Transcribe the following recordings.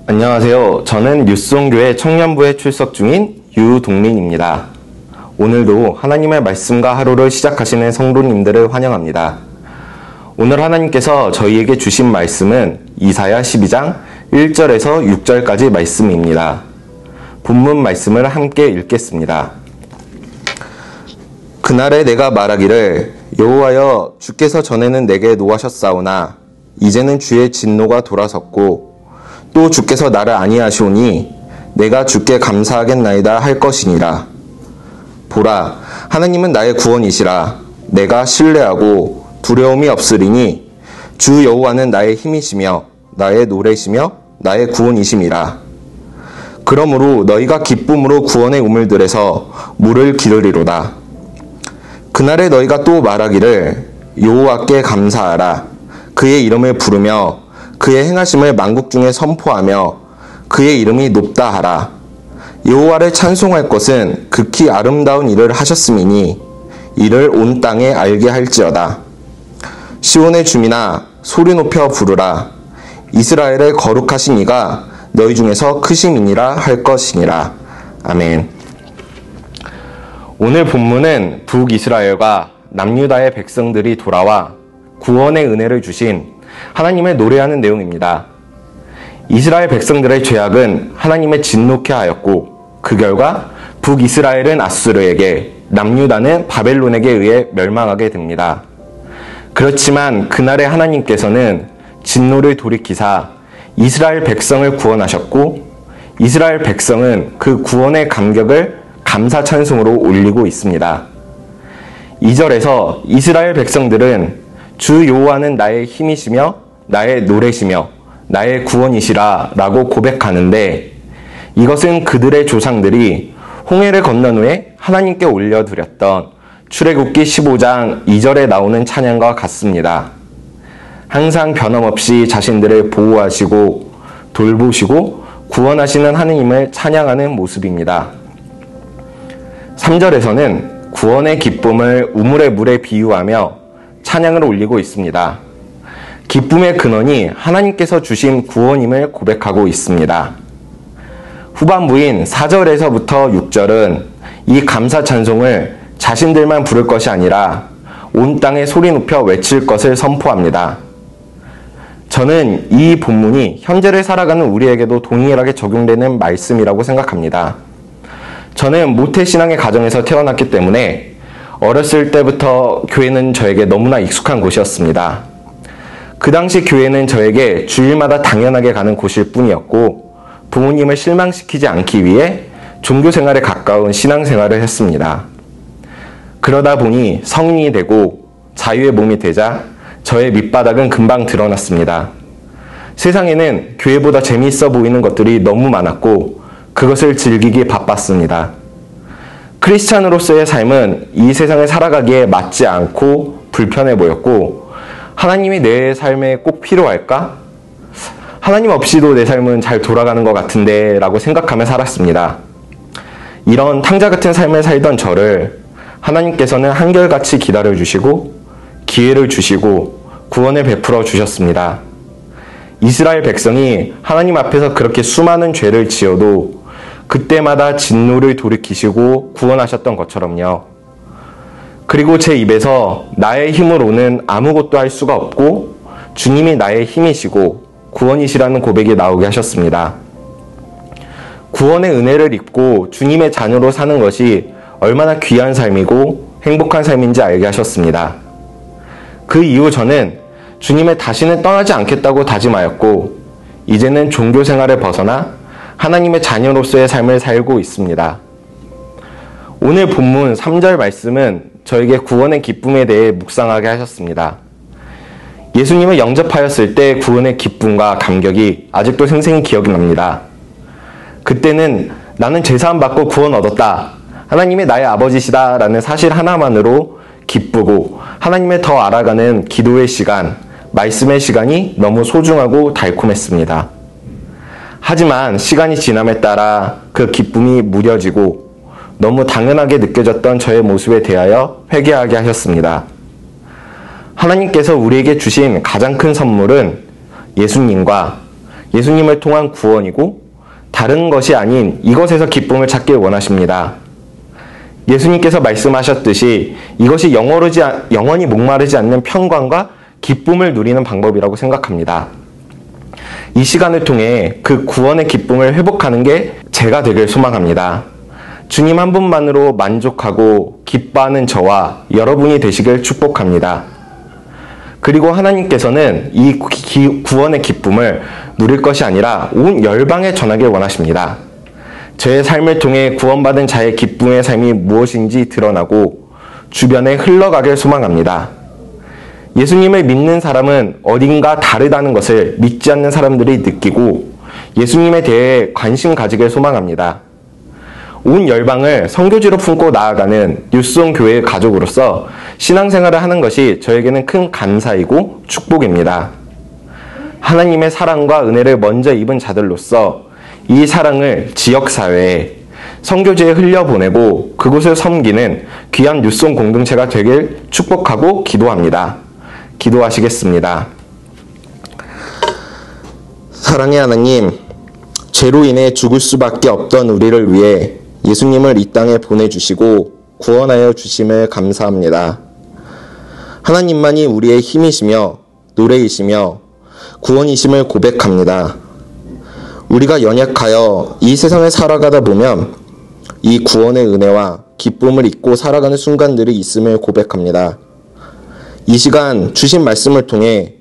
안녕하세요. 저는 뉴스온교회 청년부에 출석 중인 유동민입니다. 오늘도 하나님의 말씀과 하루를 시작하시는 성도님들을 환영합니다. 오늘 하나님께서 저희에게 주신 말씀은 이사야 12장 1절에서 6절까지 말씀입니다. 본문 말씀을 함께 읽겠습니다. 그날에 내가 말하기를 여호와여 주께서 전에는 내게 노하셨사오나 이제는 주의 진노가 돌아섰고 또 주께서 나를 아니하시오니 내가 주께 감사하겠나이다 할 것이니라. 보라, 하나님은 나의 구원이시라. 내가 신뢰하고 두려움이 없으리니 주 여호와는 나의 힘이시며 나의 노래시며 나의 구원이심이라. 그러므로 너희가 기쁨으로 구원의 우물들에서 물을 기르리로다. 그날에 너희가 또 말하기를 여호와께 감사하라. 그의 이름을 부르며 그의 행하심을 만국 중에 선포하며 그의 이름이 높다 하라. 여호와를 찬송할 것은 극히 아름다운 일을 하셨음이니 이를 온 땅에 알게 할지어다. 시온의 주민아 소리 높여 부르라. 이스라엘의 거룩하신 이가 너희 중에서 크심이니라 할 것이니라. 아멘. 오늘 본문은 북이스라엘과 남유다의 백성들이 돌아와 구원의 은혜를 주신 하나님을 노래하는 내용입니다. 이스라엘 백성들의 죄악은 하나님의 진노케 하였고 그 결과 북이스라엘은 아수르에게, 남유다는 바벨론에게 의해 멸망하게 됩니다. 그렇지만 그날의 하나님께서는 진노를 돌이키사 이스라엘 백성을 구원하셨고 이스라엘 백성은 그 구원의 감격을 감사 찬송으로 올리고 있습니다. 2절에서 이스라엘 백성들은 주 여호와는 나의 힘이시며 나의 노래시며 나의 구원이시라 라고 고백하는데 이것은 그들의 조상들이 홍해를 건넌 후에 하나님께 올려드렸던 출애굽기 15장 2절에 나오는 찬양과 같습니다. 항상 변함없이 자신들을 보호하시고 돌보시고 구원하시는 하느님을 찬양하는 모습입니다. 3절에서는 구원의 기쁨을 우물의 물에 비유하며 찬양을 올리고 있습니다. 기쁨의 근원이 하나님께서 주신 구원임을 고백하고 있습니다. 후반부인 4절에서부터 6절은 이 감사 찬송을 자신들만 부를 것이 아니라 온 땅에 소리 높여 외칠 것을 선포합니다. 저는 이 본문이 현재를 살아가는 우리에게도 동일하게 적용되는 말씀이라고 생각합니다. 저는 모태신앙의 가정에서 태어났기 때문에 어렸을 때부터 교회는 저에게 너무나 익숙한 곳이었습니다. 그 당시 교회는 저에게 주일마다 당연하게 가는 곳일 뿐이었고 부모님을 실망시키지 않기 위해 종교생활에 가까운 신앙생활을 했습니다. 그러다 보니 성인이 되고 자유의 몸이 되자 저의 밑바닥은 금방 드러났습니다. 세상에는 교회보다 재미있어 보이는 것들이 너무 많았고 그것을 즐기기 바빴습니다. 크리스찬으로서의 삶은 이 세상을 살아가기에 맞지 않고 불편해 보였고 하나님이 내 삶에 꼭 필요할까? 하나님 없이도 내 삶은 잘 돌아가는 것 같은데 라고 생각하며 살았습니다. 이런 탕자 같은 삶을 살던 저를 하나님께서는 한결같이 기다려주시고 기회를 주시고 구원을 베풀어 주셨습니다. 이스라엘 백성이 하나님 앞에서 그렇게 수많은 죄를 지어도 그때마다 진노를 돌이키시고 구원하셨던 것처럼요. 그리고 제 입에서 나의 힘으로는 아무것도 할 수가 없고 주님이 나의 힘이시고 구원이시라는 고백이 나오게 하셨습니다. 구원의 은혜를 입고 주님의 자녀로 사는 것이 얼마나 귀한 삶이고 행복한 삶인지 알게 하셨습니다. 그 이후 저는 주님을 다시는 떠나지 않겠다고 다짐하였고 이제는 종교 생활을 벗어나 하나님의 자녀로서의 삶을 살고 있습니다. 오늘 본문 3절 말씀은 저에게 구원의 기쁨에 대해 묵상하게 하셨습니다. 예수님을 영접하였을 때 구원의 기쁨과 감격이 아직도 생생히 기억이 납니다. 그때는 나는 죄사함 받고 구원 얻었다. 하나님이 나의 아버지시다 라는 사실 하나만으로 기쁘고 하나님을 더 알아가는 기도의 시간, 말씀의 시간이 너무 소중하고 달콤했습니다. 하지만 시간이 지남에 따라 그 기쁨이 무뎌지고 너무 당연하게 느껴졌던 저의 모습에 대하여 회개하게 하셨습니다. 하나님께서 우리에게 주신 가장 큰 선물은 예수님과 예수님을 통한 구원이고 다른 것이 아닌 이것에서 기쁨을 찾길 원하십니다. 예수님께서 말씀하셨듯이 이것이 영원히 목마르지 않는 평강과 기쁨을 누리는 방법이라고 생각합니다. 이 시간을 통해 그 구원의 기쁨을 회복하는 게 제가 되길 소망합니다. 주님 한 분만으로 만족하고 기뻐하는 저와 여러분이 되시길 축복합니다. 그리고 하나님께서는 이 구원의 기쁨을 누릴 것이 아니라 온 열방에 전하길 원하십니다. 저의 삶을 통해 구원받은 자의 기쁨의 삶이 무엇인지 드러나고 주변에 흘러가길 소망합니다. 예수님을 믿는 사람은 어딘가 다르다는 것을 믿지 않는 사람들이 느끼고 예수님에 대해 관심 가지길 소망합니다. 온 열방을 선교지로 품고 나아가는 뉴스온 교회의 가족으로서 신앙생활을 하는 것이 저에게는 큰 감사이고 축복입니다. 하나님의 사랑과 은혜를 먼저 입은 자들로서 이 사랑을 지역사회에, 선교지에 흘려보내고 그곳을 섬기는 귀한 뉴스온 공동체가 되길 축복하고 기도합니다. 기도하시겠습니다. 사랑의 하나님, 죄로 인해 죽을 수밖에 없던 우리를 위해 예수님을 이 땅에 보내주시고 구원하여 주심을 감사합니다. 하나님만이 우리의 힘이시며 노래이시며 구원이심을 고백합니다. 우리가 연약하여 이 세상을 살아가다 보면 이 구원의 은혜와 기쁨을 잊고 살아가는 순간들이 있음을 고백합니다. 이 시간 주신 말씀을 통해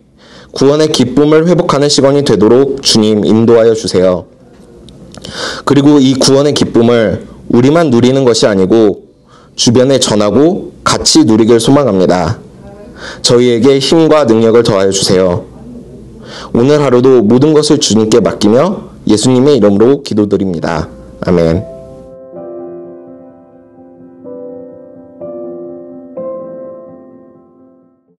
구원의 기쁨을 회복하는 시간이 되도록 주님 인도하여 주세요. 그리고 이 구원의 기쁨을 우리만 누리는 것이 아니고 주변에 전하고 같이 누리길 소망합니다. 저희에게 힘과 능력을 더하여 주세요. 오늘 하루도 모든 것을 주님께 맡기며 예수님의 이름으로 기도드립니다. 아멘.